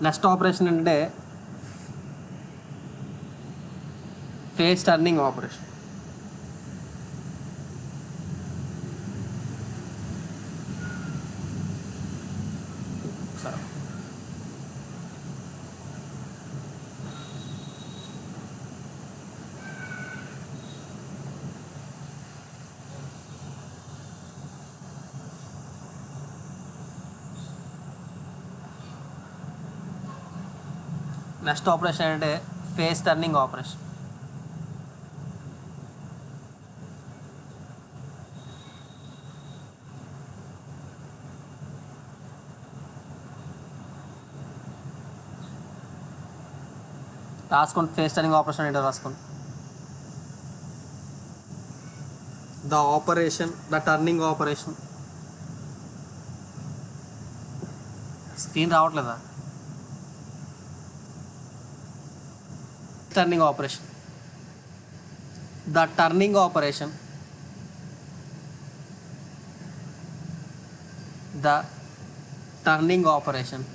Next operation ఏంటంటే face turning operation. Next operation ఏంటంటే face turning operation. రాసుకోండి, face turning operation ఏంటో రాసుకోండి. The turning operation. స్క్రీన్ రావట్లేదా? Turning operation. The turning operation. The turning operation.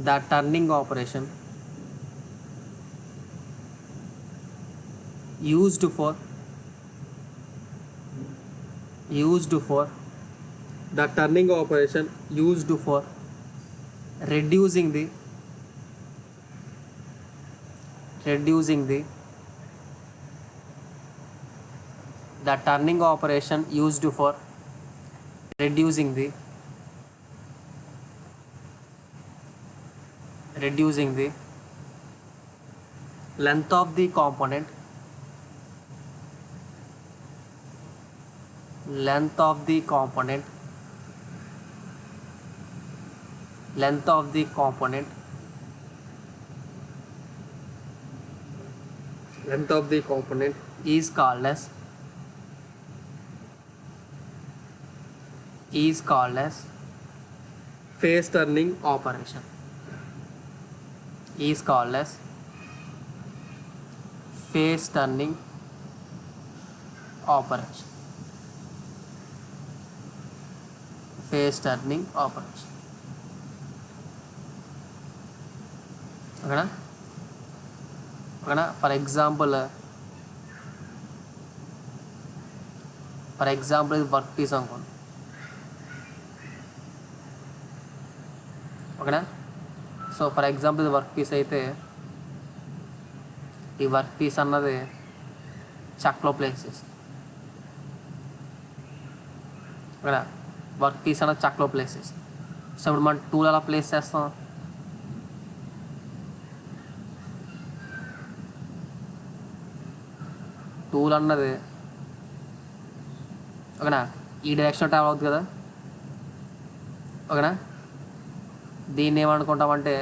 The turning operation used for the turning operation used for reducing the the turning operation used for reducing the length of the component length of the component is called as phase turning operation. Is called as phase turning operation. Phase turning operation. ఓకేనా? For example ఇది work piece అనుకోండి. ఓకేనా? So for example ఇది work piece అయితే ఈ work piece అన్నది చక్లో place చేసి, ఓకేనా? వర్క్ పీస్ అన్నది చక్లో ప్లేస్ చేసి. సో ఇప్పుడు మనం టూల్ ఎలా ప్లేస్ చేస్తాం? టూల్ అన్నది ఓకేనా ఈ డైరెక్షన్ ట్రావెల్ అవుతుంది కదా. ఓకేనా? దీన్ని ఏమనుకుంటామంటే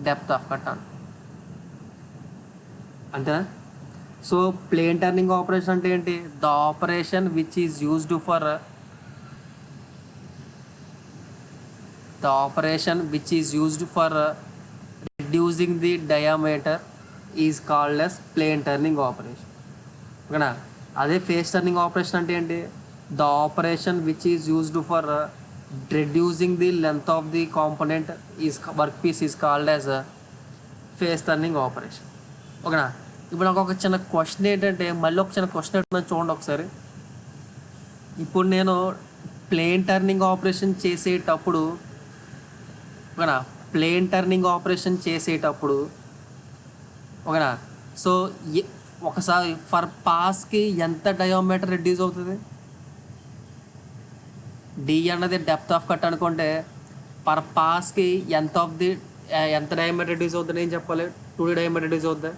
డెప్త్ ఆఫ్ కట్ అని, అంతేనా? సో ప్లేన్ టర్నింగ్ ఆపరేషన్ అంటే ఏంటి? The operation which is used for reducing the diameter is called as plane turning operation. ఓకేనా? అదే ఫేస్ టర్నింగ్ ఆపరేషన్ అంటే ఏంటి? The operation which is used for reducing the length of the component is work piece is called as a phase turning operation. ఓకేనా? ఇప్పుడు నాకు ఒక చిన్న question ఏంటంటే, మళ్ళీ ఒక చిన్న క్వశ్చన్ ఏంటంటే చూడండి ఒకసారి. ఇప్పుడు నేను ప్లేన్ టర్నింగ్ ఆపరేషన్ చేసేటప్పుడు ఓకేనా ఓకేనా సో ఒకసారి ఫర్ పాస్కి ఎంత డయామీటర్ రెడ్యూస్ అవుతుంది? డి అన్నది డెప్త్ ఆఫ్ కట్ అనుకుంటే పర్ పాస్కి ఎంత డయామీటర్ రెడ్యూస్ అవుతుంది ఏం చెప్పాలి? 2D డయామీటర్ రెడ్యూస్ అవుతుంది.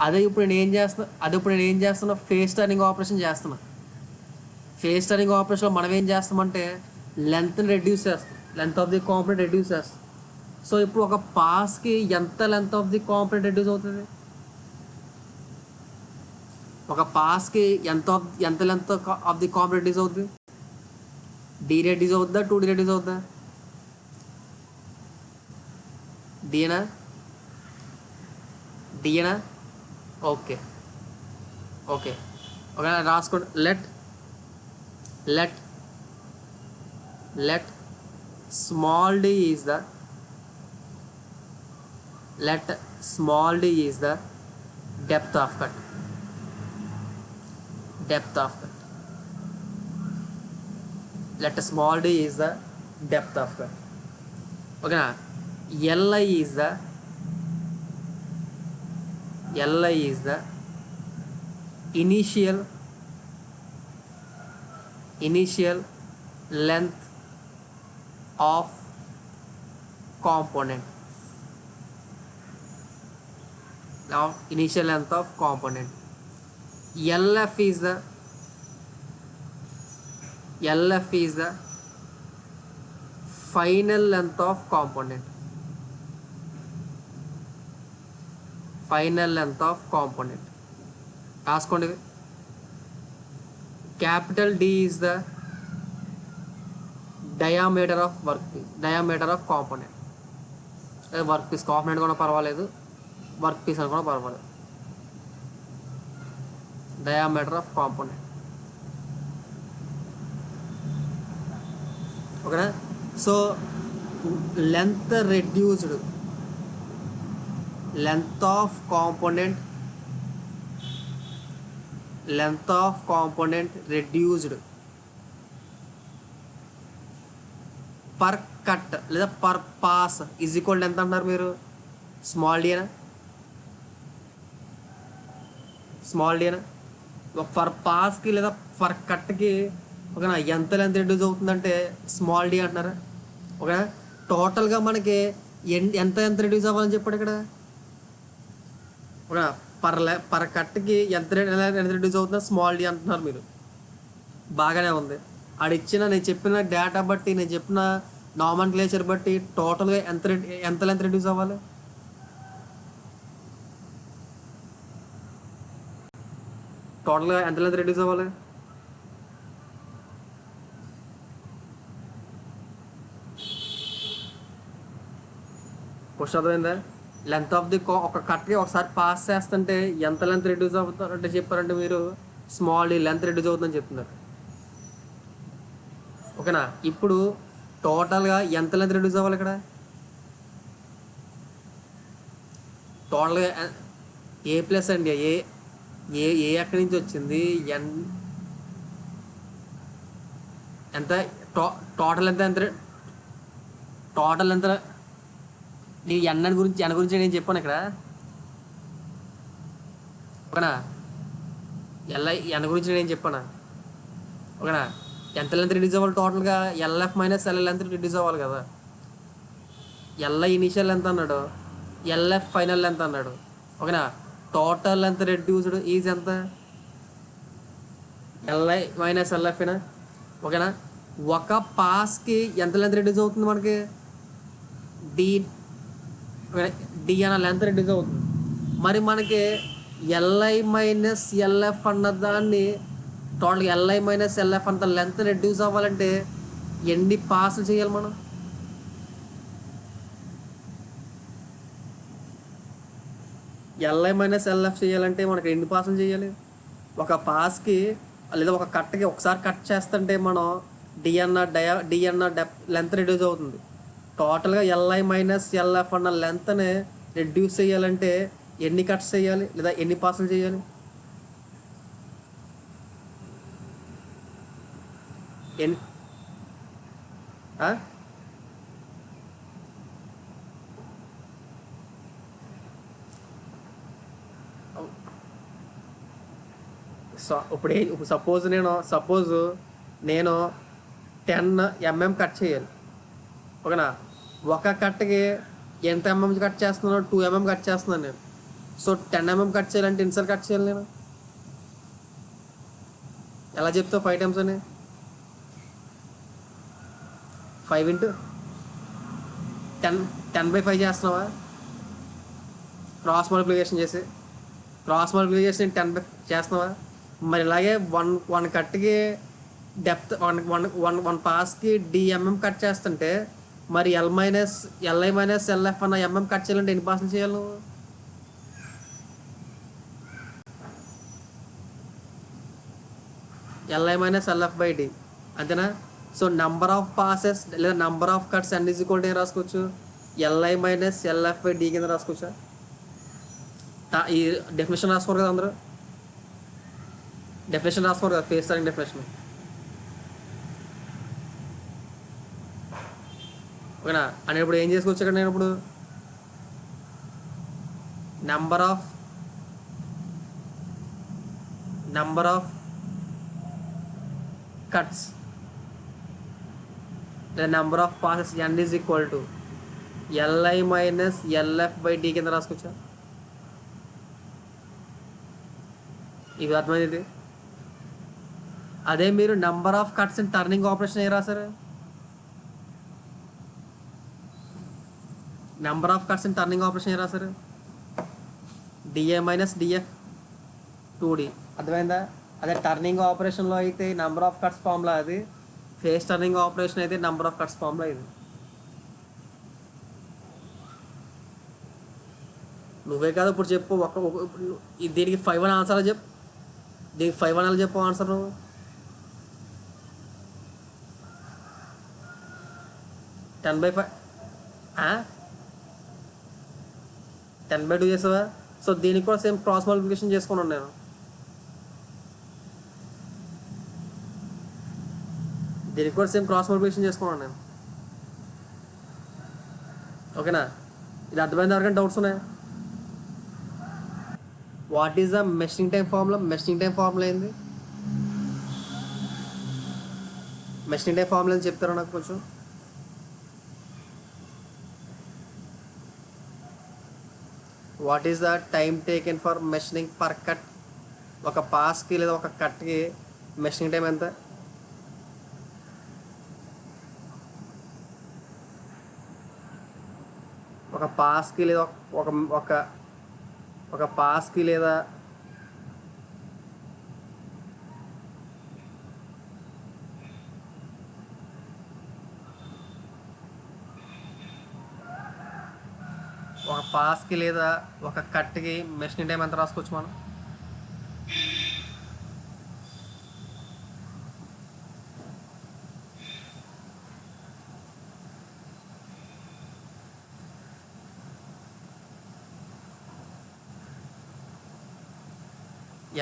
అదే ఇప్పుడు నేను ఏం చేస్తున్నా? ఫేస్ టర్నింగ్ ఆపరేషన్ చేస్తున్నా. ఫేస్ టర్నింగ్ ఆపరేషన్లో మనం ఏం చేస్తామంటే length of the component reduce చేస్తాం. సో ఇప్పుడు ఒక పాస్కి ఎంత length of the component reduce అవుతుంది? ఒక పాస్కి ఎంత length of the component reduce అవుతుంది? డి రెడ్యూస్ అవుతుందా? 2D రెడ్యూస్ అవుతుందా? డిఏనా? ఓకే రాసుకోండి. Let let small d is the let small d is the depth of cut. Depth of cut. Let small d is the depth of cut. ఓకేనా. li is the initial length of component. Now initial length of component. lf is the final length of component. Final length of component. రాసుకోండి. Capital D is the diameter of workpiece, diameter of component. Work piece component కూడా పర్వాలేదు, work piece అని కూడా పర్వాలేదు. Diameter of component. ఓకేనా. So length reduced, length of component reduced per cut లేదా per pass is equal ఎంత అంటున్నారు మీరు? స్మాల్ డీనా పర్ పాస్కి లేదా పర్ కట్కి ఓకేనా ఎంత లెంత్ రెడ్యూస్ అవుతుందంటే స్మాల్ డి అంటున్నారా? ఓకేనా. టోటల్గా మనకి ఎంత రెడ్యూస్ అవ్వాలని చెప్పాడు ఇక్కడ? ఓకేనా. పర్ కట్కి ఎంత రెడ్యూస్ అవుతుందో స్మాల్ డి అంటున్నారు మీరు. బాగానే ఉంది. నేను చెప్పిన డేటా బట్టి, నేను చెప్పిన నామన్క్లేచర్ బట్టి టోటల్గా ఎంత లెంత్ రెడ్యూస్ అవ్వాలి? టోటల్గా ఎంత లెంత్ రెడ్యూస్ అవ్వాలి? క్వశ్చన్ అర్థమైందా? లెంత్ ఆఫ్ ది ఒక కట్కి ఒకసారి పాస్ చేస్తుంటే ఎంత లెంత్ రెడ్యూస్ అవుతారంటే చెప్పారంటే మీరు స్మాల్ డి లెంత్ రెడ్యూస్ అవుతుందని చెప్తున్నారు. ఓకేనా. ఇప్పుడు టోటల్గా ఎంత లెంత్ రెడ్యూస్ అవ్వాలి ఇక్కడ? టోటల్గా ఏ ప్లస్ అండి, ఏ ఎక్కడి నుంచి వచ్చింది? ఎంత టోటల్ ఎంత నీ ఎన్ గురించి నేను చెప్పాను ఇక్కడ. ఓకేనా. ఎన్ గురించి నేను చెప్పాను. ఓకేనా. ఎంత లెంత్ రిడ్యూస్ అవ్వాలి టోటల్గా? LF minus L length reduce అవ్వాలి కదా. ఎల్ఐ ఇనిషియల్ లెంత్ అన్నాడు, ఎల్ఎఫ్ ఫైనల్ లెంత్ అన్నాడు. ఓకేనా. టోటల్ లెంత్ రెడ్యూస్డ్ ఈజ్ ఎంత? ఎల్ఐ మైనస్ ఎల్ఎఫ్నా. ఓకేనా. ఒక పాస్కి ఎంత లెంత్ రెడ్యూస్ అవుతుంది మనకి? డి అన్న లెంత్ రెడ్యూస్ అవుతుంది. మరి మనకి ఎల్ఐ మైనస్ ఎల్ఎఫ్ అన్న దాన్ని టోటల్గా ఎల్ఐ మైనస్ ఎల్ఎఫ్ అంత లెంత్ రెడ్యూస్ అవ్వాలంటే ఎన్ని పాస్లు చేయాలి మనం? ఎల్ఐ మైనస్ ఎల్ఎఫ్ చేయాలంటే మనకి ఎన్ని పాస్లు చేయాలి? ఒక పాస్కి లేదా ఒక కట్కి ఒకసారి కట్ చేస్తుంటే మనం డిఎన్న లెంత్ రెడ్యూస్ అవుతుంది. టోటల్గా ఎల్ఐ మైనస్ ఎల్ఎఫ్ అన్న లెంత్ని రెడ్యూస్ చేయాలంటే ఎన్ని కట్స్ చేయాలి లేదా ఎన్ని పాస్లు చేయాలి? ఇప్పుడు సపోజ్ నేను 10 mm కట్ చేయాలి. ఓకేనా. ఒక కట్కి ఎంత ఎంఎం కట్ చేస్తున్నాను? 2 mm కట్ చేస్తున్నాను నేను. సో 10 mm కట్ చేయాలంటే ఎన్నిసార్లు కట్ చేయాలి నేను? ఎలా చెప్తావు 5 times అని? 5 into 10/5 చేస్తున్నావా? క్రాస్ మల్టిప్లికేషన్ చేసి 10/5 చేస్తున్నావా? మరి ఇలాగే వన్ కట్కి డెప్త్ వన్ పాస్కి డిఎంఎం కట్ చేస్తుంటే మరి ఎల్ఐ మైనస్ ఎల్ఎఫ్ అన్న ఎంఎం కట్ చేయాలంటే ఎన్ని పాస్లు చేయాలి నువ్వు? LI minus LF by D అంతేనా. సో నంబర్ ఆఫ్ పాసెస్ లేదా number of cuts n is equal to ఏం రాసుకోవచ్చు, LI minus LF by D కింద రాసుకోవచ్చా? ఈ డెఫినేషన్ రాసుకోరు కదా అందరూ, డెఫినేషన్ రాసుకోరు కదా, ఫేస్ టర్నింగ్ డెఫినేషన్. ఓకేనా? అని ఇప్పుడు ఏం చేసుకోవచ్చు ఇక్కడ నేను ఇప్పుడు నెంబర్ ఆఫ్ కట్స్ లేదా number of passes n is equal to LI minus LF by D కింద రాసుకోవచ్చా? ఇది అర్థమైంది. అదే మీరు number of cuts in turning operation ఏ రాశారు, number of cuts in turning operation ఏ రాశారు, DA మైనస్ DF 2D. అర్థమైందా? అదే టర్నింగ్ ఆపరేషన్లో అయితే నెంబర్ ఆఫ్ కట్స్ ఫార్ములా అది, ఫేస్ టర్నింగ్ ఆపరేషన్ అయితే నెంబర్ ఆఫ్ కట్స్ ఫార్ములా ఇది. నువ్వే కాదు ఇప్పుడు చెప్పు, దీనికి 5 అని ఆన్సర్ చెప్పు, దీనికి 5 అని చెప్పు ఆన్సర్ నువ్వు. 10/5 10/2 చేసావా? సో దీనికి కూడా సేమ్ క్రాస్ మల్టిప్లికేషన్ చేసుకున్నాను నేను. దీనికి కూడా సేమ్ క్రాస్ మల్టిప్లికేషన్ చేసుకున్నాను నేను. ఓకేనా? ఇది అర్థమైంది? ఎవరికైనా డౌట్స్ ఉన్నాయి? What is the meshing time formula? Meshing time formula ఏంది? మెషింగ్ టైం ఫార్ములా అని చెప్తారా నాకు కొంచెం? What is the time taken for machining per cut? ఒక పాస్కి లేదా ఒక కట్కి మెషింగ్ టైం ఎంత? ఒక పాస్కి లేదా ఒక ఒక ఒక పాస్కి లేదా ఒక పాస్కి లేదా ఒక కట్కి మెషినింగ్ టైం ఎంత రాసుకోవచ్చు మనం?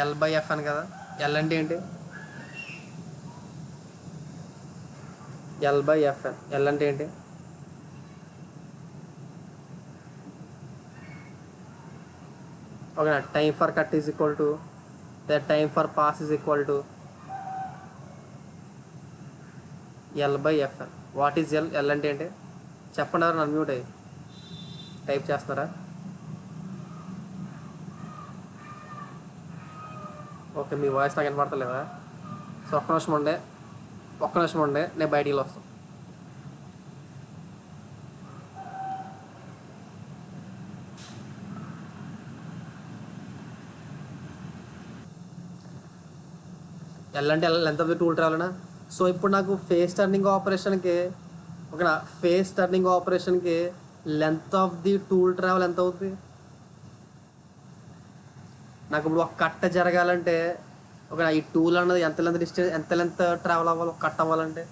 L/F అని కదా. L అంటే ఏంటి? L/FN. L అంటే ఏంటి? ఓకేనా? Time for cut is equal to the time for pass is equal to L/FN. What is L? L అంటే ఏంటి చెప్పండి, ఎవరు అన్మ్యూట్ అయ్యి టైప్ చేస్తారా? ఓకే, మీ వాయిస్ నాకు వినపడతలేదా? సో ఒక్క నిమిషం ఉండే నేను బయటికి వస్తాను. L అంటే length of the tool travel. So ఇప్పుడు నాకు ఫేస్ టర్నింగ్ ఆపరేషన్కి ఓకేనా, ఫేస్ టర్నింగ్ ఆపరేషన్కి length of the tool travel ఎంత అవుతుంది? నాకు ఇప్పుడు ఒక కట్ట జరగాలంటే ఓకేనా, ఈ టూల్ అన్నది ఎంత లెంత్ ట్రావెల్ అవ్వాలి ఒక కట్ అవ్వాలంటే?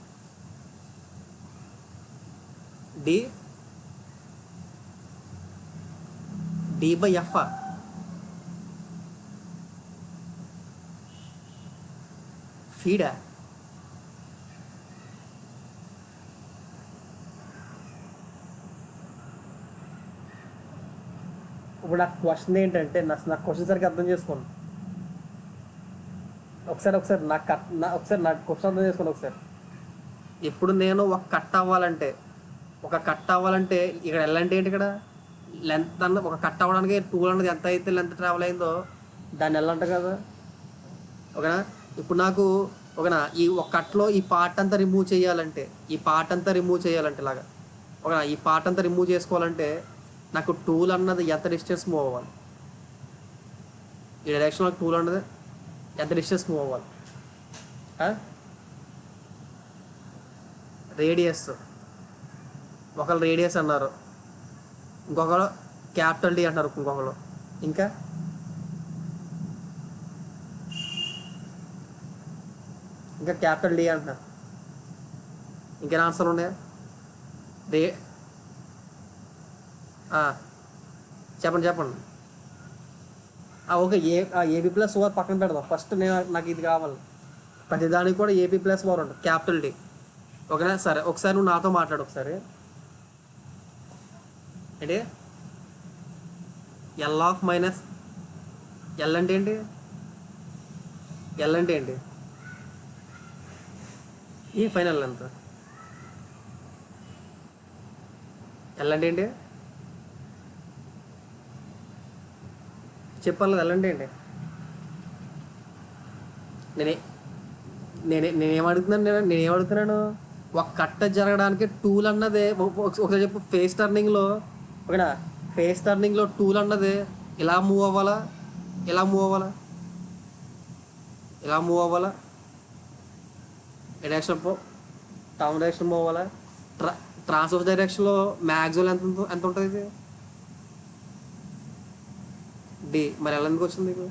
D/F. ఫీడా? ఇప్పుడు నాకు క్వశ్చన్ ఏంటంటే, నా క్వశ్చన్ సరిగ్గా అర్థం చేసుకోండి ఒకసారి నా క్వశ్చన్ అర్థం చేసుకోండి ఒకసారి. ఇప్పుడు నేను ఒక కట్ అవ్వాలంటే ఇక్కడ ఎలా అంటే ఏంటి, ఇక్కడ లెంత్ అన్న ఒక కట్ అవ్వడానికి టూల్ అన్నది ఎంత అయితే లెంత్ ట్రావెల్ అయిందో దాన్ని ఎలా అంట కదా. ఓకేనా? ఇప్పుడు నాకు ఓకేనా, ఈ ఒక కట్లో ఈ పార్ట్ అంతా రిమూవ్ చేయాలంటే ఇలాగా ఓకేనా, ఈ పార్ట్ అంతా రిమూవ్ చేసుకోవాలంటే నాకు టూల్ అన్నది ఎంత డిస్టెన్స్ మూవ్ అవ్వాలి, ఈ డైరెక్షన్లో టూల్ అన్నది ఎంత డిస్టెన్స్ మూవ్ అవ్వాలి? రేడియస్, ఒకళ్ళు రేడియస్ అన్నారు, ఇంకొకరు క్యాపిటల్ D అంటారు, ఇంకొకరు ఇంకా క్యాపిటల్ D అంటున్నారు. ఇంకేనా ఆన్సర్ ఉన్నాయా? రే ఆ, చెప్పండి చెప్పండి. ఓకే, ఏబీ ప్లస్ ఓఆర్ పక్కన పెడదాం. ఫస్ట్ నాకు ఇది కావాలి. ప్రతిదానికి కూడా ఏబీ ప్లస్ ఓఆర్ ఉంటుంది, క్యాపిటల్ డి. ఓకేనా? సరే, ఒకసారి నువ్వు నాతో మాట్లాడు ఒకసారి. ఏంటి ఎల్ ఆఫ్ మైనస్ ఎల్ అంటే ఏంటి? ఎల్ అంటే ఏంటి? ఈ ఫైనల్ ఎంత? ఎల్ అంటే ఏంటి చెప్పాలి. ఎల్ అంటే ఏంటి? నేనే నేనేం అడుగుతున్నాను నేనేం అడుగుతున్నాను ఒక కట్ట జరగడానికి టూల్ అన్నదే ఒకసారి చెప్పు. ఫేస్ టర్నింగ్లో ఓకేనా, ఫేస్ టర్నింగ్లో టూల్ అన్నది ఇలా మూవ్ అవ్వాలా, ఇలా మూవ్ అవ్వాలా, ఇలా మూవ్ అవ్వాలా, ఏ డైరెక్షన్ టౌన్ డైరెక్షన్ మూవ్ అవ్వాలా, ట్రాన్స్ఫర్ డైరెక్షన్లో మ్యాక్సిమం ఎంత ఉంటుంది ఇది? డి. మరి ఎలా ఎందుకు వచ్చింది నీకు?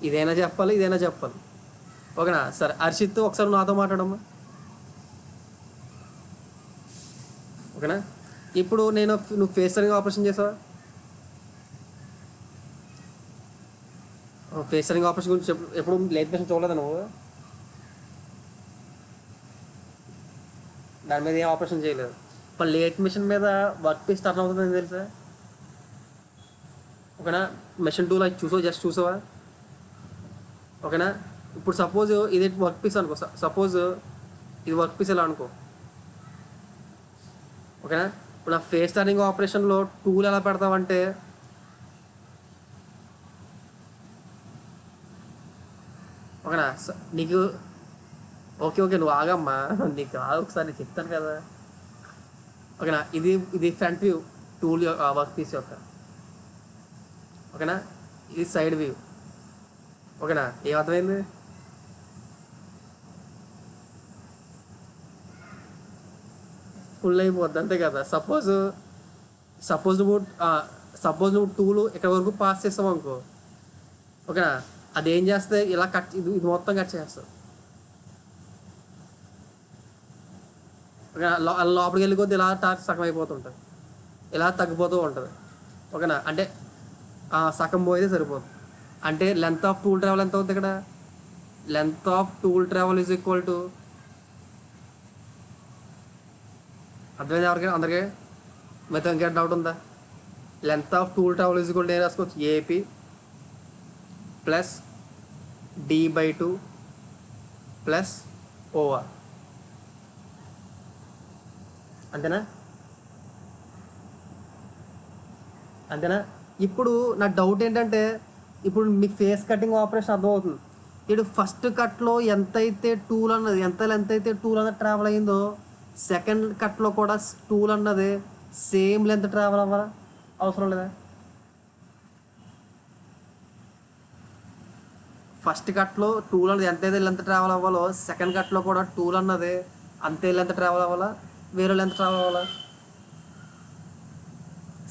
ఇదైనా చెప్పాలి, ఇదైనా చెప్పాలి. ఓకేనా? సరే, హర్షిత్ ఒకసారి నాతో మాట్లాడమ్మా. ఓకేనా? ఇప్పుడు నువ్వు ఫేస్ టర్నింగ్ ఆపరేషన్ చేసావా? ఫేస్ టర్నింగ్ ఆపరేషన్ గురించి ఎప్పుడు లేట్ మిషన్ చూడలేదా నువ్వు? దాని మీద ఏం ఆపరేషన్ చేయలేదు. ఇప్పుడు లేట్ మిషన్ మీద వర్క్ పీస్ టర్న్ అవుతుందని తెలుసా? ఓకేనా? మెషిన్ టూల్ అది జస్ట్ చూసావా? ఓకేనా? ఇప్పుడు సపోజ్ ఇది వర్క్ పీస్ అనుకో, సపోజ్ ఇది వర్క్ పీస్ ఎలా అనుకో. ఓకేనా? ఇప్పుడు నా ఫేస్ టర్నింగ్ ఆపరేషన్లో టూల్ ఎలా పెడతావంటే ఓకేనా నీకు ఓకే నువ్వు ఆగమ్మా, నీకు ఒకసారి నేను చెప్తాను కదా. ఓకేనా? ఇది front view tool work piece యొక్క. ఓకేనా? ఇది సైడ్ వ్యూ. ఓకేనా? ఏమర్థమైంది? ఫుల్ అయిపోద్ది అంతే కదా. సపోజ్ నువ్వు టూలు ఇక్కడ వరకు పాస్ చేస్తావు అనుకో. ఓకేనా? అది ఏం చేస్తే ఇలా ఇది మొత్తం కట్ చేస్తావు. ఓకేనా? లోపలికి వెళ్ళిపోతే ఇలా సగం అయిపోతుంటుంది, ఇలా తగ్గిపోతూ ఉంటుంది. ఓకేనా? అంటే సగం పోయితే సరిపోతుంది. అంటే లెంత్ ఆఫ్ టూల్ ట్రావెల్ ఎంత అవుతుంది ఇక్కడ? Length of tool travel is equal to, అర్థమైంది ఎవరికైనా? అందరికీ మిగతా ఇంకేం డౌట్ ఉందా? Length of tool travel is equal to ఏం రాసుకోవచ్చు? AP plus D/2 plus OR. అంతేనా? ఇప్పుడు నా డౌట్ ఏంటంటే, ఇప్పుడు మీకు ఫేస్ కటింగ్ ఆపరేషన్ అర్థమవుతుంది. ఇప్పుడు ఫస్ట్ కట్లో ఎంత అయితే టూల్ అన్నది ట్రావెల్ అయ్యిందో, సెకండ్ కట్లో కూడా టూల్ అన్నది సేమ్ లెంత్ ట్రావెల్ అవ్వాలా అవసరం లేదా? ఫస్ట్ కట్లో టూల్ అన్నది ఎంతైతే లెంత్ ట్రావెల్ అవ్వాలో, సెకండ్ కట్లో కూడా టూల్ అన్నది అంతే లెంత్ ట్రావెల్ అవ్వాలా, వేరే లెంత్ ట్రావెల్ అవ్వాలా?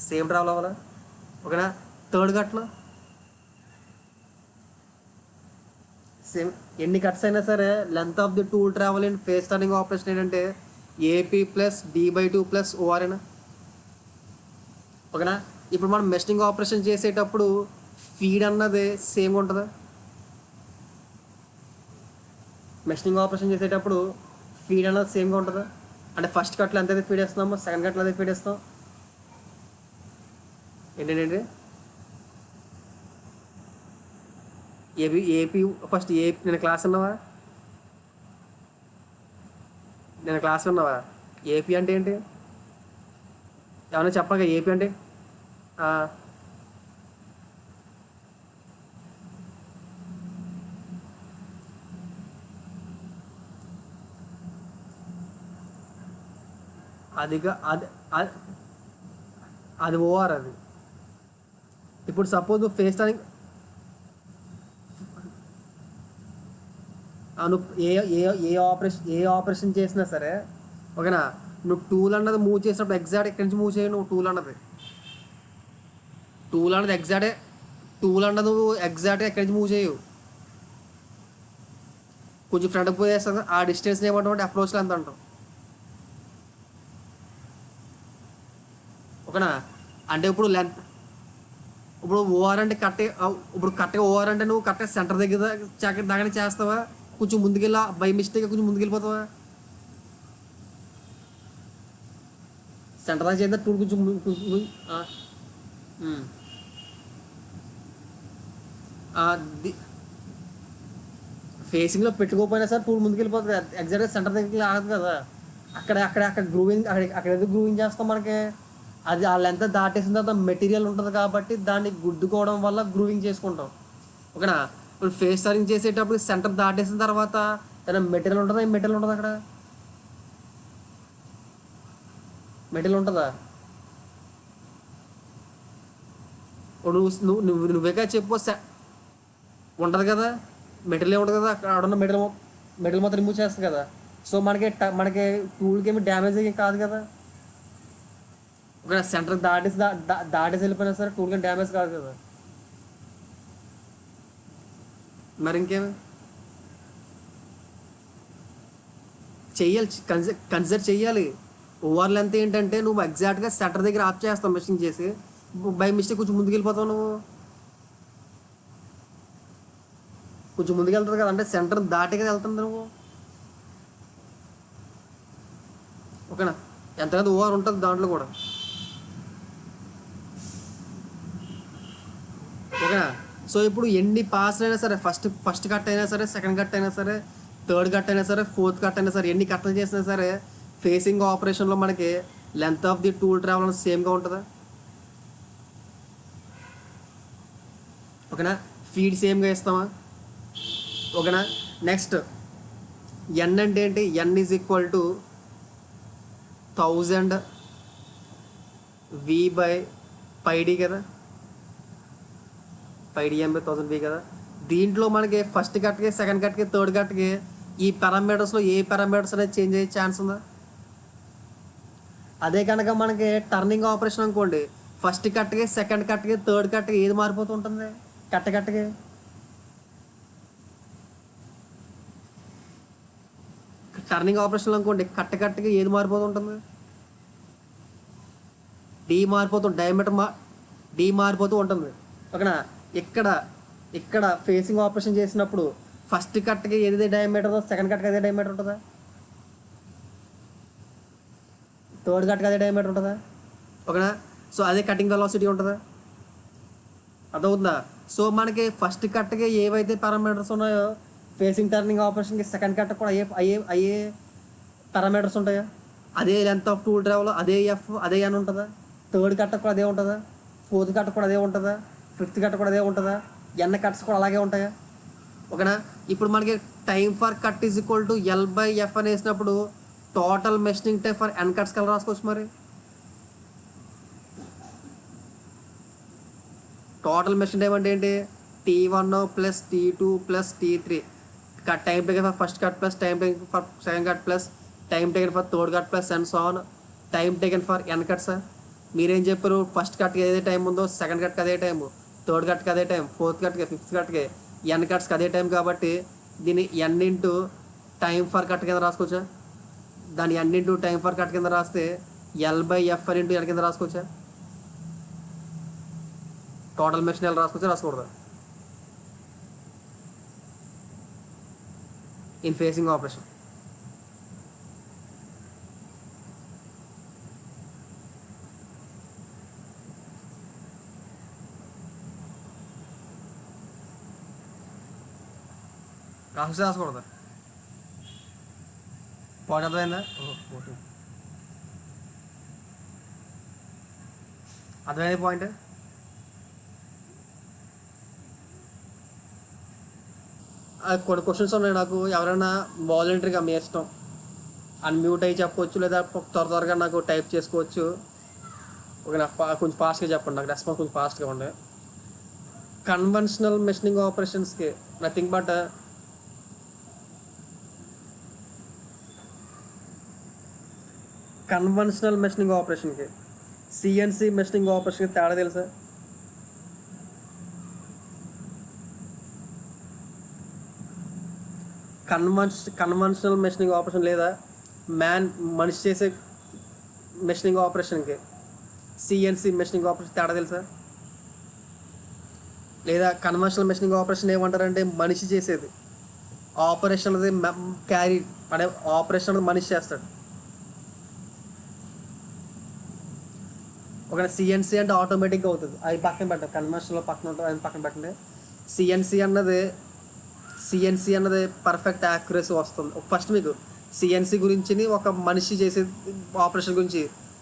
సేమ్ ట్రావెల్ అవ్వాలా? ఓకేనా? థర్డ్ కట్లో సేమ్. ఎన్ని కట్స్ అయినా సరే length of the tool travel in face turning operation ఏంటంటే AP plus D/2 plus OR అయినా. ఓకేనా? ఇప్పుడు మనం మెషినింగ్ ఆపరేషన్ చేసేటప్పుడు ఫీడ్ అన్నది సేమ్ ఉంటుందా? మెషినింగ్ ఆపరేషన్ చేసేటప్పుడు ఫీడ్ అన్నది సేమ్గా ఉంటుందా? అంటే ఫస్ట్ కట్లో ఎంతైతే ఫీడ్ వేస్తున్నామో సెకండ్ కట్లో అయితే ఫీడ్ వేస్తాం. ఏంటంటే ఏపీ ఫస్ట్ నేను క్లాస్ ఉన్నావా? ఏపీ అంటే ఏంటి? ఏమన్నా చెప్పాలి. ఏపీ అంటే అదిగా అది ఓఆర్. అది ఇప్పుడు సపోజ్ నువ్వు ఫేస్ టర్నింగ్ నువ్వు ఏ ఆపరేషన్ చేసినా సరే ఓకేనా, నువ్వు టూల్ అన్నది మూవ్ చేసినప్పుడు ఎగ్జాక్ట్ ఎక్కడి నుంచి మూవ్ చేయవు నువ్వు. టూల్ అన్నది ఎగ్జాక్ట్గా ఎక్కడి నుంచి మూవ్ చేయవు. కొంచెం ఫ్రంట్కి పోయేస్తుంది, ఆ డిస్టెన్స్ని ఏమంటాం అప్రోచ్ లెంత్ అంటాం. ఓకేనా? అంటే ఇప్పుడు లెంత్, ఇప్పుడు ఓఆర్ అంటే కరెక్ట్గా, ఇప్పుడు కరెక్ట్గా ఓఆర్ అంటే నువ్వు కరెక్ట్గా సెంటర్ దగ్గర దగ్గర చేస్తావా, కొంచెం ముందుకెళ్ళా బై మిస్టేక్ కొంచెం ముందుకెళ్ళిపోతావా? సెంటర్ దాకా చేద్దాం టూల్ కొంచెం ఉమ్. ఫేసింగ్లో పెట్టుకోకపోయినా సార్ టూల్ ముందుకెళ్ళిపోతుంది, ఎగ్జాక్ట్గా సెంటర్ దగ్గరికి ఆగదు కదా. అక్కడ గ్రూవింగ్, అక్కడ ఎందుకు గ్రూవింగ్ చేస్తాం మనకి, అది ఆ లెంత్ దాటేసిన తర్వాత మెటీరియల్ ఉంటుంది కాబట్టి దాన్ని గుద్దుకోవడం వల్ల గ్రూవింగ్ చేసుకుంటాం. ఓకేనా? ఇప్పుడు ఫేస్ టర్నింగ్ చేసేటప్పుడు సెంటర్ దాటేసిన తర్వాత ఏదైనా మెటీరియల్ ఉంటుందా, ఏం మెటీరియల్ ఉంటుంది అక్కడ, మెటీరియల్ ఉంటుందా? ఇప్పుడు నువ్వేగా చెప్పు ఉంటుంది కదా, మెటీరియల్ ఉంటుంది కదా, అక్కడ ఆడున్న మెటీరియల్ మొత్తం రిమూవ్ చేస్తుంది కదా. సో మనకి టూల్కి ఏమి డ్యామేజ్ అయ్యి కాదు కదా. ఒక సెంటర్ దాటేసి వెళ్ళిపోయినా సరే టూల్కి డ్యామేజ్ కాదు కదా. మరి ఇంకేమి చెయ్యాలి, కన్సిడర్ చెయ్యాలి. ఓవర్ లెంత్ ఏంటంటే నువ్వు ఎగ్జాక్ట్గా సెంటర్ దగ్గర ఆఫ్ చేస్తావు మెషిన్ చేసి, బై మిస్టేక్ కొంచెం ముందుకు వెళ్ళిపోతావు, నువ్వు కొంచెం ముందుకు వెళ్తుంది కదా, అంటే సెంటర్ దాటే కదా వెళ్తుంది నువ్వు. ఓకేనా? ఎంతకంత ఓవర్ ఉంటుంది దాంట్లో కూడా. ఓకేనా? సో ఇప్పుడు ఎన్ని పాస్లు అయినా సరే, ఫస్ట్ కట్ అయినా సరే, సెకండ్ కట్ అయినా సరే, థర్డ్ కట్ అయినా సరే, ఫోర్త్ కట్ అయినా సరే, ఎన్ని కట్లు చేసినా సరే ఫేసింగ్ ఆపరేషన్లో మనకి length of the tool travel సేమ్గా ఉంటుందా? ఓకేనా? ఫీడ్ సేమ్గా ఇస్తామా? ఓకేనా? నెక్స్ట్ ఎన్ అంటే ఏంటి, ఎన్ ఈజ్ ఈక్వల్ టు 1000 V/πd కదా, πdm/1000 V కదా. దీంట్లో మనకి ఫస్ట్ కట్కి, సెకండ్ కట్కి, థర్డ్ కట్కి ఈ పారామీటర్స్లో ఏ పారామీటర్స్ అనేది చేంజ్ అయ్యే ఛాన్స్ ఉందా? అదే కనుక మనకి టర్నింగ్ ఆపరేషన్ అనుకోండి, ఫస్ట్ కట్కి, సెకండ్ కట్కి, థర్డ్ కట్కి ఏది మారిపోతూ ఉంటుంది, కట్టకి. టర్నింగ్ ఆపరేషన్ అనుకోండి, కట్టకి ఏది మారిపోతూ ఉంటుంది, డి మారిపోతూ ఉంటుంది. ఓకేనా? ఇక్కడ ఇక్కడ ఫేసింగ్ ఆపరేషన్ చేసినప్పుడు ఫస్ట్ కట్కి ఏదైతే డయామీటర్, సెకండ్ కట్కి అదే డయామీటర్ ఉంటుందా, థర్డ్ కట్కి అదే డయామీటర్ ఉంటుందా? ఓకేనా? సో అదే కటింగ్ వెలాసిటీ ఉంటుందా? అదవుతుందా? సో మనకి ఫస్ట్ కట్కి ఏవైతే పారామీటర్స్ ఉన్నాయో ఫేసింగ్ టర్నింగ్ ఆపరేషన్కి సెకండ్ కట్ కూడా అయ్యే పారామీటర్స్ ఉంటాయా? అదే లెంత్ ఆఫ్ టూల్ ట్రావెల్, అదే ఎఫ్, అదే ఎన్ ఉంటుందా? థర్డ్ కట్ కూడా అదే ఉంటుందా? ఫోర్త్ కట్ కూడా అదే ఉంటుందా? ఫిఫ్త్ కట్ కూడా అదే ఉంటుందా? ఎన్ కట్స్ కూడా అలాగే ఉంటాయా? ఓకేనా? ఇప్పుడు మనకి time for cut is equal to L/F అని వేసినప్పుడు total machining time for N cuts కల్లా రాసుకోవచ్చు. మరి టోటల్ మెషిన్ టైం అంటే ఏంటి, T1 + T2 + T3 cut time taken for first cut plus time taken for second cut plus time taken for third cut plus and so on time taken for N cuts. మీరేం చెప్పారు, first కట్కి ఏదైతే time ఉందో second కట్కి అదే time, third కట్కి అదే time, fourth కట్కి, fifth కట్కి, ఎన్ కట్స్కి అదే time కాబట్టి దీన్ని ఎన్ into time for cut కింద రాసుకోవచ్చా? దాన్ని ఎన్ ఇంటూ టైం ఫర్ కట్ కింద రాస్తే L/F అని ఇంటూ ఎన్ కింద రాసుకోవచ్చా? టోటల్ మెషిన్ ఎలా రాసుకోవచ్చా, రాసుకోకూడదా? ఇన్ ఫేసింగ్ ఆపరేషన్ రాసుకోకూడదా? పాయింట్ అర్థమైందా? అర్థమైంది పాయింట్. కొన్ని క్వశ్చన్స్ ఉన్నాయి నాకు, ఎవరైనా వాలంటరీగా మీ ఇష్టం అన్మ్యూట్ అయ్యి చెప్పవచ్చు, లేదా త్వరగా నాకు టైప్ చేసుకోవచ్చు. ఓకే, నాకు కొంచెం ఫాస్ట్గా చెప్పండి, నాకు రెస్పాన్స్ కొంచెం ఫాస్ట్గా ఉండే. కన్వెన్షనల్ మెషినింగ్ ఆపరేషన్స్కి నథింగ్ బట్ కన్వెన్షనల్ మెషినింగ్ ఆపరేషన్కి సిఎన్సి మెషినింగ్ ఆపరేషన్కి తేడా తెలుసా? కన్వెన్షనల్ మెషినింగ్ ఆపరేషన్ లేదా మనిషి చేసే మెషినింగ్ ఆపరేషన్కి సిఎన్సి మెషినింగ్ ఆపరేషన్ తేడా తెలుసా? లేదా కన్వెన్షనల్ మెషినింగ్ ఆపరేషన్ ఏమంటారంటే మనిషి చేసేది ఆపరేషన్ అనేది క్యారీ అంటే ఆపరేషన్ అనేది మనిషి చేస్తాడు. ఒక సిఎన్సి అంటే ఆటోమేటిక్గా అవుతుంది. అది పక్కన పెట్టండి, కన్వెన్షనల్ పక్కన ఉంటుంది, అది పక్కన పెట్టండి. సిఎన్సి అన్నది పర్ఫెక్ట్ యాక్యురసీ వస్తుంది. ఫస్ట్ మీకు సిఎన్సి గురించి ఒక మనిషి చేసే ఆపరేషన్ గురించి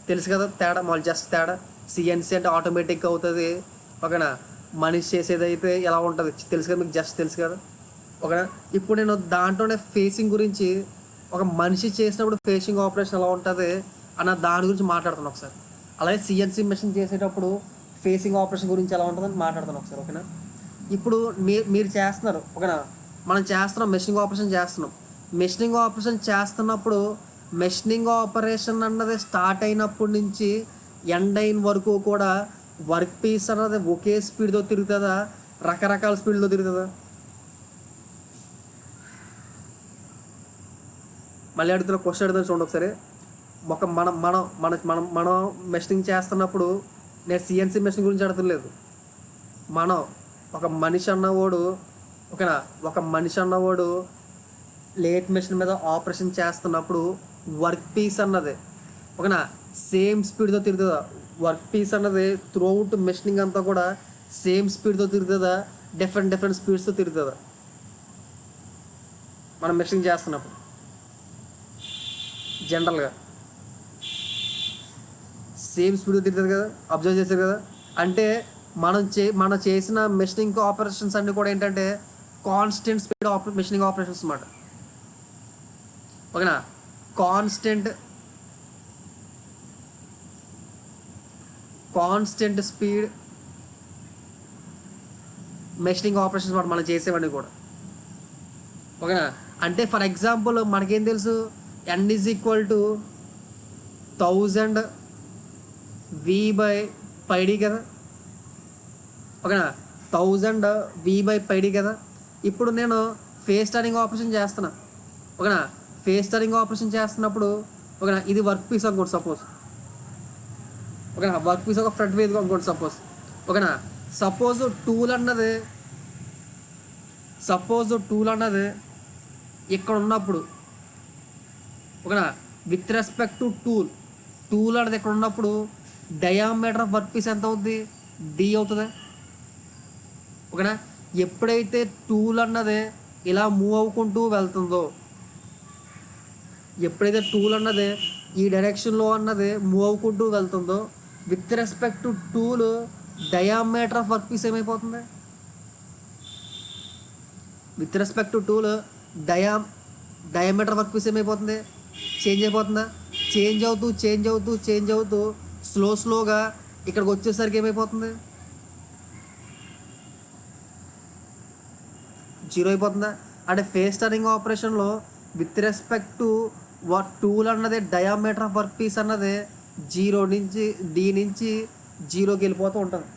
తెలుసు కదా, తేడా మామూలు జస్ట్ తేడా. సిఎన్సి అంటే ఆటోమేటిక్గా అవుతుంది, ఓకేనా. మనిషి చేసేది అయితే ఎలా ఉంటుంది తెలుసు కదా మీకు, జస్ట్ తెలుసు కదా, ఓకేనా. ఇప్పుడు నేను దాంట్లోనే ఫేసింగ్ గురించి, ఒక మనిషి చేసినప్పుడు ఫేసింగ్ ఆపరేషన్ ఎలా ఉంటుంది అన్న దాని గురించి మాట్లాడుతాను ఒకసారి. అలాగే సిఎన్సి మెషిన్ చేసేటప్పుడు ఫేసింగ్ ఆపరేషన్ గురించి ఎలా ఉంటుందని మాట్లాడతాను ఒకసారి, ఓకేనా. ఇప్పుడు మీరు చేస్తున్నారు, ఓకేనా. మనం చేస్తున్నాం మెషినింగ్ ఆపరేషన్ చేస్తున్నాం. మెషినింగ్ ఆపరేషన్ చేస్తున్నప్పుడు మెషినింగ్ ఆపరేషన్ అన్నది స్టార్ట్ అయినప్పటి నుంచి ఎండ్ అయిన వరకు కూడా వర్క్ పీస్ అన్నది ఒకే స్పీడ్తో తిరుగుతుందా, రకరకాల స్పీడ్లో తిరుగుతుందా? మళ్ళీ అడుగుతున్న క్వశ్చన్ అడుగుతుంది చూడండి ఒకసారి. ఒక మనం మెషినింగ్ చేస్తున్నప్పుడు, నేను సిఎన్సి మెషిన్ గురించి అడుగుతలేదు, మనం ఒక మనిషి అన్నవాడు లేట్ మెషిన్ మీద ఆపరేషన్ చేస్తున్నప్పుడు వర్క్ పీస్ అన్నది, ఓకేనా, సేమ్ స్పీడ్తో తిరుగుతుందా? వర్క్ పీస్ అన్నది త్రూఅవుట్ మెషినింగ్ అంతా కూడా సేమ్ స్పీడ్తో తిరుగుతుందా, డిఫరెంట్ స్పీడ్స్తో తిరుగుతుందా? మనం మెషినింగ్ చేస్తున్నప్పుడు జనరల్గా సేమ్ స్పీడ్తో తిరుగుతుంది కదా, అబ్జర్వ్ చేశారు కదా. అంటే మనం చేసిన మెషినింగ్ ఆపరేషన్స్ అన్నీ కూడా ఏంటంటే కాన్స్టెంట్ స్పీడ్ మెషినింగ్ ఆపరేషన్స్ అన్నమాట, ఓకేనా. కాన్స్టెంట్ స్పీడ్ మెషినింగ్ ఆపరేషన్స్ అన్నమాట మనం చేసేవన్నీ కూడా, ఓకేనా. అంటే ఫర్ ఎగ్జాంపుల్ మనకేం తెలుసు, n is equal to 1000 v/πd కదా, ఓకేనా. 1000 v/πd కదా. ఇప్పుడు నేను ఫేస్ టర్నింగ్ ఆపరేషన్ చేస్తున్నా, ఓకేనా. ఫేస్ టర్నింగ్ ఆపరేషన్ చేస్తున్నప్పుడు, ఓకేనా, ఇది వర్క్ పీస్ అనుకోండి సపోజ్, ఓకేనా. వర్క్ పీస్ ఒక ఫ్రంట్ వేది అనుకోండి సపోజ్, ఓకేనా. సపోజ్ టూల్ అన్నది ఇక్కడ ఉన్నప్పుడు, ఓకేనా, విత్ రెస్పెక్ట్ టు టూల్ అనేది ఇక్కడ ఉన్నప్పుడు డయామీటర్ ఆఫ్ వర్క్ పీస్ ఎంత అవుతుంది, డి అవుతుంది, ఓకేనా. ఎప్పుడైతే టూల్ అన్నది ఇలా మూవ్ అవ్వుకుంటూ వెళ్తుందో, ఈ డైరెక్షన్లో అన్నది మూవ్ అవ్వుకుంటూ వెళ్తుందో, with respect to tool diameter of work piece ఏమైపోతుంది, with respect to tool diameter work piece ఏమైపోతుంది, చేంజ్ అయిపోతుందా? చేంజ్ అవుతూ స్లోగా ఇక్కడికి వచ్చేసరికి ఏమైపోతుంది, 0 అయిపోతుందా? అంటే ఫేస్ టర్నింగ్ ఆపరేషన్లో విత్ రెస్పెక్ట్ టు టూల్ అన్నది డయామీటర్ ఆఫ్ వర్క్ పీస్ అన్నది 0 నుంచి డి నుంచి 0కి వెళ్ళిపోతూ ఉంటుంది,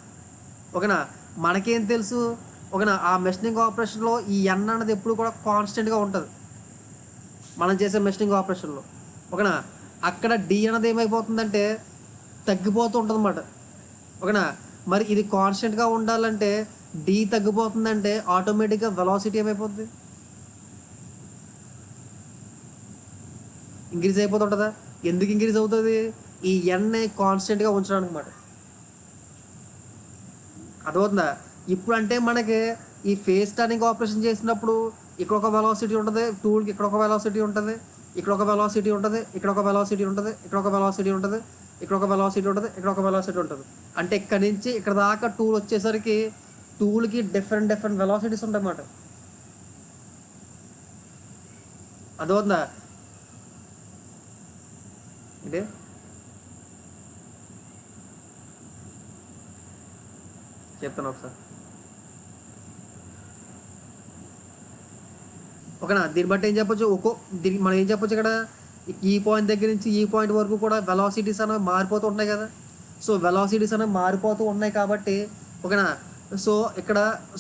ఓకేనా. మనకేం తెలుసు, ఓకేనా, ఆ మెషినింగ్ ఆపరేషన్లో ఈ ఎన్ అన్నది ఎప్పుడు కూడా కాన్స్టెంట్గా ఉంటుంది మనం చేసే మెషినింగ్ ఆపరేషన్లో, ఓకేనా. అక్కడ డి అన్నది ఏమైపోతుందంటే తగ్గిపోతూ ఉంటుంది అన్నమాట, ఓకేనా. మరి ఇది కాన్స్టెంట్గా ఉండాలంటే డి తగ్గిపోతుందంటే ఆటోమేటిక్గా వెలాసిటీ ఏమైపోతుంది, ఇంక్రీజ్ అయిపోతుంటుందా? ఎందుకు ఇంక్రీజ్ అవుతుంది? ఈ ఎన్ కాన్స్టెంట్గా ఉంచడానికి అన్నమాట, అర్థమవుతుందా? ఇప్పుడు అంటే మనకి ఈ ఫేస్ టర్నింగ్ ఆపరేషన్ చేసినప్పుడు ఇక్కడ ఒక వెలాసిటీ ఉంటుంది, టూల్కి ఇక్కడ ఒక వెలాసిటీ ఉంటుంది, ఇక్కడ ఒక వెలాసిటీ ఉంటుంది, ఇక్కడ ఒక వెలాసిటీ ఉంటుంది, ఇక్కడ ఒక వెలాసిటీ ఉంటుంది, ఇక్కడ ఒక వెలాసిటీ ఉంటుంది, ఇక్కడ ఒక వెలాసిటీ ఉంటుంది. అంటే ఇక్కడ నుంచి ఇక్కడ దాకా టూల్ వచ్చేసరికి టూల్కి డిఫరెంట్ వెలాసిటీస్ ఉంటాయి అన్నమాట, అర్థమవుతుందా? అంటే చెప్తాను ఒకసారి, ఓకేనా. దీన్ని బట్టి ఏం చెప్పొచ్చు, దీనికి మనం ఏం చెప్పొచ్చు, ఇక్కడ ఈ పాయింట్ దగ్గర నుంచి ఈ పాయింట్ వరకు కూడా వెలాసిటీస్ అనేవి మారిపోతూ ఉంటాయి కదా. సో వెలాసిటీస్ అనేవి మారిపోతూ ఉన్నాయి కాబట్టి, ఓకేనా. సో ఇక్కడ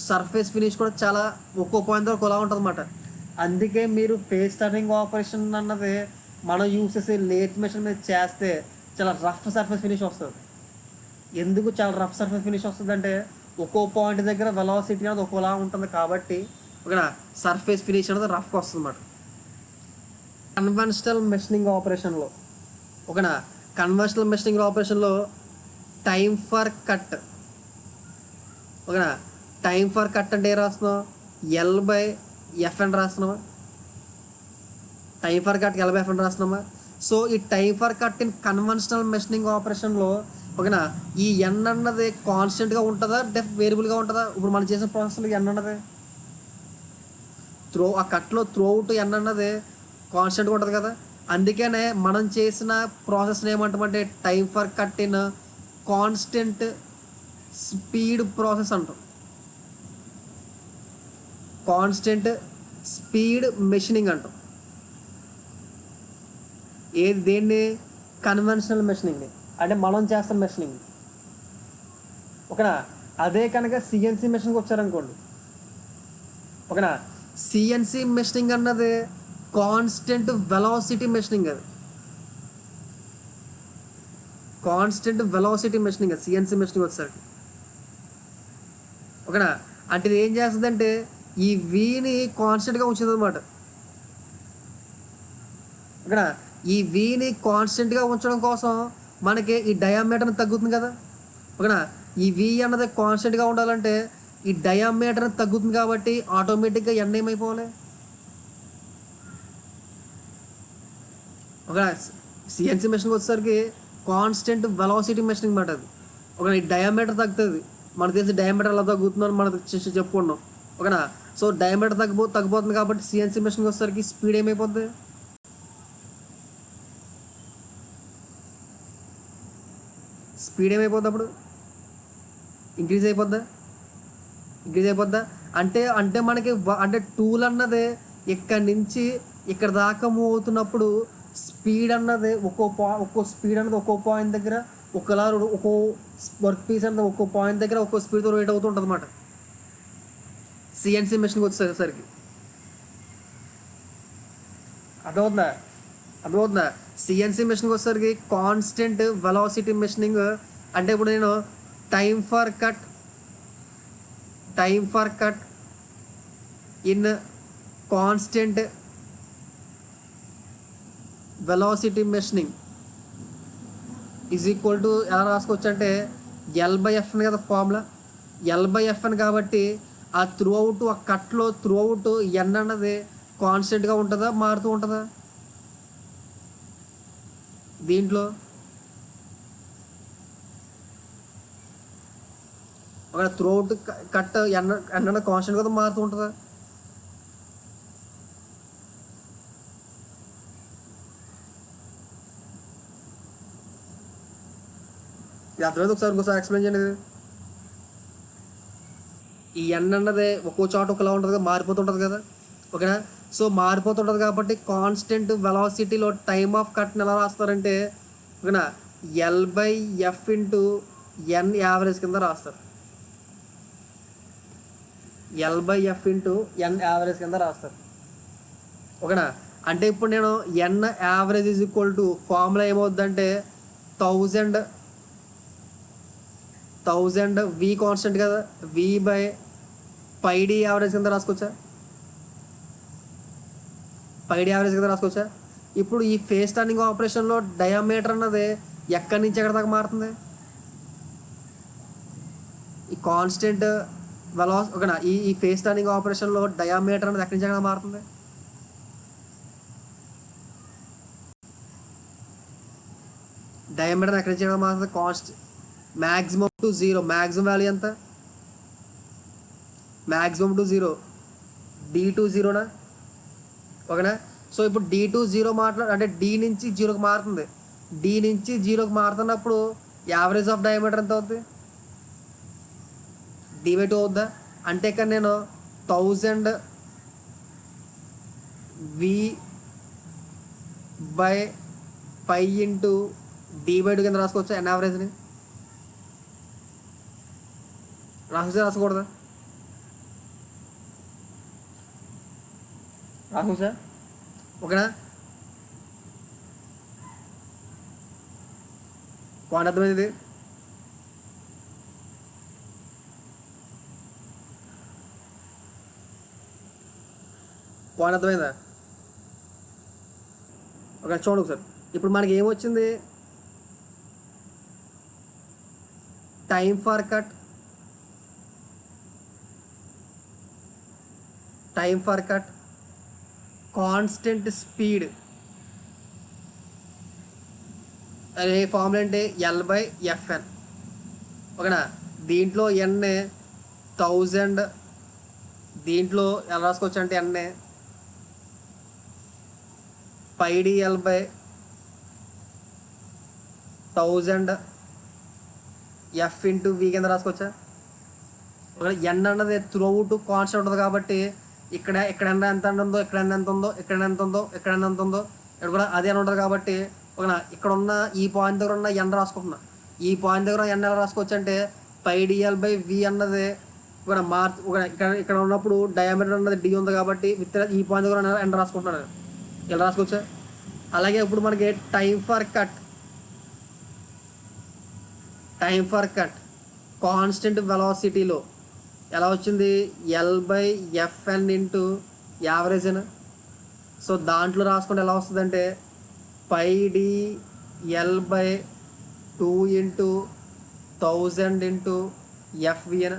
సర్ఫేస్ ఫినిష్ కూడా చాలా ఒక్కో పాయింట్ వరకు అలా ఉంటుంది అన్నమాట. అందుకే మీరు ఫేస్ టర్నింగ్ ఆపరేషన్ అన్నది మనం యూస్ చేసే లేత్ మెషిన్ మీద చేస్తే చాలా రఫ్ సర్ఫేస్ ఫినిష్ వస్తుంది. ఎందుకు చాలా రఫ్ సర్ఫేస్ ఫినిష్ వస్తుంది అంటే ఒక్కో పాయింట్ దగ్గర వెలాసిటీ అనేది ఒక్కోలా ఉంటుంది కాబట్టి ఓకేనా సర్ఫేస్ ఫినిష్ అనేది రఫ్గా వస్తుంది అన్నమాట. కన్వెన్షనల్ మెషినింగ్ ఆపరేషన్లో ఓకేనా కన్వెన్షనల్ మెషినింగ్ ఆపరేషన్లో టైమ్ ఫర్ కట్ ఓకేనా టైమ్ ఫర్ కట్ అంటే ఏం రాస్తున్నావు L/F అని రాస్తున్నావా? టైమ్ ఫర్ కట్ L/F అని రాస్తున్నామా? సో ఈ time for cut in conventional machining ఆపరేషన్లో ఓకేనా ఈ ఎన్ అన్నది కాన్స్టెంట్గా ఉంటుందా వేరియబుల్గా ఉంటుందా? ఇప్పుడు మనం చేసిన ప్రాసెస్లో ఎన్ అన్నది ఆ కట్లో త్రూ అవుట్ ఎన్ అన్నది కాన్స్టెంట్గా ఉంటుంది కదా. అందుకనే మనం చేసిన ప్రాసెస్ని ఏమంటామంటే time for cut in constant speed process అంటాం. కాన్స్టెంట్ స్పీడ్ మెషినింగ్ అంటాం. దేన్ని? కన్వెన్షనల్ మెషినింగ్ అంటే మనం చేస్తాం మెషినింగ్ ఓకేనా. అదే కనుక సిఎన్సి మెషిన్కి వచ్చారనుకోండి ఓకేనా సిఎన్సి మెషినింగ్ అన్నది కాన్స్టెంట్ వెలాసిటీ మెషినింగ్. అది కాన్స్టెంట్ వెలాసిటీ మెషినింగ్ అది సిఎన్సి మెషినింగ్ వచ్చేసరికి ఓకేనా. అంటే ఇది ఏం చేస్తుందంటే ఈ వీని కాన్స్టెంట్గా ఉంచుతుంది అనమాట ఓకేనా. ఈ వీని కాన్స్టెంట్గా ఉంచడం కోసం మనకి ఈ డయామీటర్ తగ్గుతుంది కదా ఓకేనా. ఈ వి అన్నది కాన్స్టెంట్గా ఉండాలంటే ఈ డయామీటర్ తగ్గుతుంది కాబట్టి ఆటోమేటిక్గా ఎన్ ఏమైపోవాలి ఒక సిఎన్సి మెషిన్కి వచ్చేసరికి కాన్స్టెంట్ వెలాసిటీ మెషినింగ్ మాట. అది ఒక ఈ డయామీటర్ తగ్గుతుంది. మనకు తెలిసి డయామీటర్ ఎలా తగ్గుతుందని మనకు చెప్పుకున్నాం ఓకేనా. సో డయామీటర్ తగ్గిపోతుంది కాబట్టి సిఎన్సి మెషిన్కి వచ్చేసరికి స్పీడ్ ఏమైపోద్ది అప్పుడు ఇంక్రీజ్ అయిపోద్దా అంటే మనకి అంటే టూల్ అన్నది ఇక్కడి నుంచి ఇక్కడ దాకా మూవ్ అవుతున్నప్పుడు స్పీడ్ అన్నది ఒక్కో స్పీడ్ అన్నది ఒక్కో పాయింట్ దగ్గర ఒక్కలా ఒక్కో వర్క్ పీస్ అన్నది ఒక్కో పాయింట్ దగ్గర ఒక్కో స్పీడ్తో రేట్ అవుతుంటుంది అన్నమాట సిఎన్సి మెషిన్కి వచ్చేసరికి. అర్థమవుతుందా? సిఎన్సి మెషిన్కి వచ్చేసరికి కాన్స్టెంట్ వెలాసిటీ మెషినింగ్ అంటే ఇప్పుడు నేను time for cut in constant velocity machining is equal to ఎలా రాసుకోవచ్చు అంటే L/F అని కదా ఫార్ములా. L/F అని కాబట్టి ఆ కట్లో త్రూ అవుట్ ఎన్ అన్నది కాన్స్టెంట్గా ఉంటుందా మారుతూ ఉంటుందా? దీంట్లో ఒక త్రూ అవుట్ కట్ ఎన్ అన్నది కాన్స్టెంట్ కదా మారుతూ ఉంటుందా? ఇది అర్థమైంది. ఒకసారి ఎక్స్ప్లెయిన్ చేయండి. ఈ ఎన్ అన్నది ఒక్కో చోట ఒకలా ఉంటుంది కదా మారిపోతుంటుంది కదా ఓకేనా. సో మారిపోతుంటుంది కాబట్టి కాన్స్టెంట్ వెలాసిటీలో టైమ్ ఆఫ్ కట్ని ఎలా రాస్తారంటే ఓకేనా L/F ఇంటూ ఎన్ యావరేజ్ కింద రాస్తారు. L/F ఇంటూ ఎన్ యావరేజ్ కింద రాస్తారు ఓకేనా. అంటే ఇప్పుడు నేను N average is equal to formula ఏమవుద్దంటే 1000 వి కాన్స్టెంట్ కదా V/πd యావరేజ్ కింద రాసుకోవచ్చా? పైడి యావరేజ్ కింద రాసుకోవచ్చా? ఇప్పుడు ఈ ఫేస్ టర్నింగ్ ఆపరేషన్లో డయామీటర్ అన్నది ఎక్కడి నుంచి ఎక్కడి దాకా మారుతుంది? ఈ కాన్స్టెంట్ ఓకేనా ఈ ఫేస్ టర్నింగ్ ఆపరేషన్లో డయామీటర్ అనేది ఎక్కడి నుంచి ఎక్కడ మారుతుంది? డయామీటర్ ఎక్కడి నుంచి ఎక్కడ మారుతుంది? మ్యాక్సిమం టు 0 మ్యాక్సిమం వాల్యూ ఎంత? మ్యాక్సిమం టు 0 D2 0నా ఓకేనా. సో ఇప్పుడు D2 0 అంటే D నుంచి 0కి మారుతుంది. D నుంచి 0కి మారుతున్నప్పుడు యావరేజ్ ఆఫ్ డయామీటర్ ఎంత అవుతుంది? D/2 అవుద్దా? అంటే ఇక్కడ నేను 1000 V/π ఇంటూ D/2 కింద రాసుకోవచ్చా ఎన్ యావరేజ్ని? రాసుకోవచ్చా రాసుకోకూడదా? రాసుకో సార్. ఓకేనా? పాయింట్ అర్థమైంది. పాయింట్ అర్థమైందా? ఓకే, చూడండి సార్. ఇప్పుడు మనకి ఏమొచ్చింది? Time for cut, constant speed అనే ఫార్ములా అంటే L/FN. ఓకేనా? దీంట్లో N 1000, దీంట్లో ఎలా రాసుకోవచ్చు అంటే N πdL/1000 F into V కింద రాసుకోవచ్చా? N అన్నది త్రూ అవుట్ కాన్స్టెంట్ ఉంటుంది కాబట్టి ఇక్కడ ఎంత ఉందో, ఇక్కడ ఎంత ఉందో, ఇక్కడ ఎంత ఉందో, ఇక్కడ ఎంత ఉందో, ఇక్కడ కూడా అదే అని ఉంటుంది కాబట్టి ఓకేనా? ఇక్కడ ఉన్న ఈ పాయింట్ దగ్గర ఉన్న N రాసుకుంటున్నా. ఈ పాయింట్ దగ్గర N ఎలా రాసుకోవచ్చు అంటే πdL/V అన్నది ఇక్కడ ఇక్కడ ఉన్నప్పుడు డయామీటర్ అన్నది D ఉంది కాబట్టి విత్ ఈ పాయింట్ దగ్గర N రాసుకుంటున్నాను. ఇలా రాసుకోవచ్చా? అలాగే ఇప్పుడు మనకి టైం ఫర్ కట్ కాన్స్టెంట్ వెలాసిటీలో ఎలా వచ్చింది? L/FN ఇంటూ యావరేజ్ అని. సో దాంట్లో రాసుకుంటే ఎలా వస్తుంది అంటే πdL/2 ఇంటూ 1000 ఇంటూ FV అని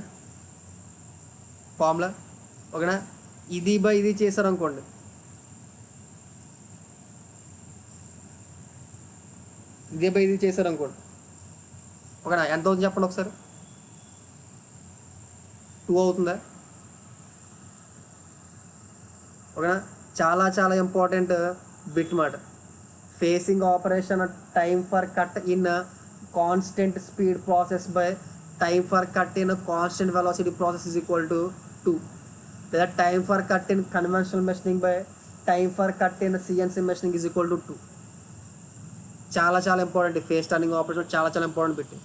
ఫార్ములా. ఓకేనా? ఇది బై ఇది చేశారనుకోండి, ఇదే బై ఇది చేశారనుకోండి, ఓకేనా? ఎంత అవుతుంది చెప్పండి ఒకసారి. 2 అవుతుందా? ఓకేనా? చాలా చాలా ఇంపార్టెంట్ బిట్ మాట. Facing operation time for cut in constant speed process by time for cut in constant velocity process is equal to 2. లేదా time for cut in conventional machining by time for cut in CNC machining is equal to 2. చాలా చాలా important. Face turning operation చాలా చాలా important bit.